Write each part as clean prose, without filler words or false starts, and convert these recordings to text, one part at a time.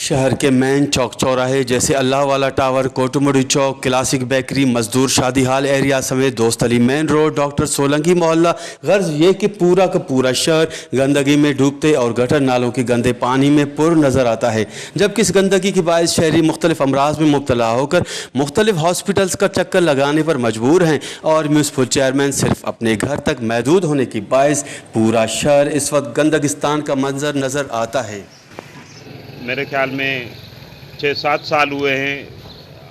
शहर के मेन चौक चौराहे जैसे अल्लाह वाला टावर, कोटुमड़ी चौक, क्लासिक बेकरी, मजदूर शादी हाल एरिया समेत दोस्त Ali main road, doctor Solanki मोहल्ला, गर्ज ये कि पूरा का पूरा शहर गंदगी में डूबते और गटर नालों के गंदे पानी में पुर नज़र आता है। जबकि इस गंदगी की बायस शहरी मुख्तलिफ अमराज में मुब्तला होकर मुख्तलिफ हॉस्पिटल्स का चक्कर लगाने पर मजबूर हैं और म्यूनसिपल चेयरमैन सिर्फ अपने घर तक महदूद होने की बायस पूरा शहर इस वक्त गंदगिस्तान का मंजर नज़र आता है। मेरे ख्याल में 6-7 साल हुए हैं।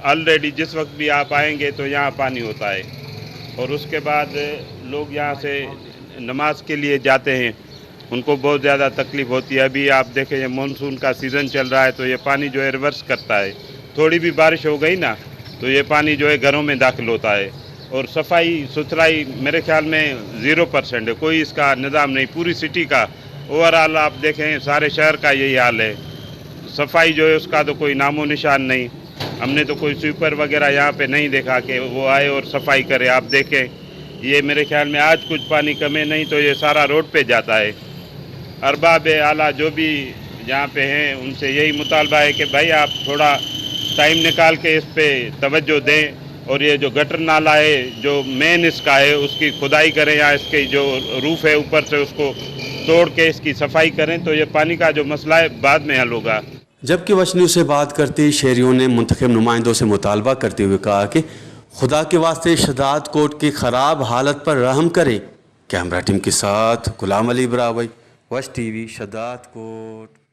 ऑलरेडी जिस वक्त भी आप आएंगे तो यहाँ पानी होता है और उसके बाद लोग यहाँ से नमाज के लिए जाते हैं, उनको बहुत ज़्यादा तकलीफ़ होती है। अभी आप देखें ये मानसून का सीज़न चल रहा है तो ये पानी जो है रिवर्स करता है। थोड़ी भी बारिश हो गई ना तो ये पानी जो है घरों में दाखिल होता है। और सफाई सुथराई मेरे ख्याल में 0% है, कोई इसका निज़ाम नहीं। पूरी सिटी का ओवरऑल आप देखें सारे शहर का यही हाल है। सफाई जो है उसका तो कोई नामो निशान नहीं। हमने तो कोई स्वीपर वगैरह यहाँ पे नहीं देखा कि वो आए और सफाई करे। आप देखें ये मेरे ख्याल में आज कुछ पानी कमे नहीं तो ये सारा रोड पे जाता है। अरबाब आला जो भी यहाँ पे हैं उनसे यही मुतालबा है कि भाई आप थोड़ा टाइम निकाल के इस पे तवज्जो दें और ये जो गटर नाला है जो मेन इसका है उसकी खुदाई करें या इसके जो रूफ है ऊपर से उसको तोड़ के इसकी सफाई करें तो ये पानी का जो मसला है बाद में हल होगा। जबकि वश न्यूज़ से बात करते शहरियों ने मुंतखब नुमाइंदों से मुतालबा करते हुए कहा कि खुदा के वास्ते शदाद कोट की ख़राब हालत पर रहम करें। कैमरा टीम के साथ गुलाम अली बरावई, वश टीवी, शदाद कोट।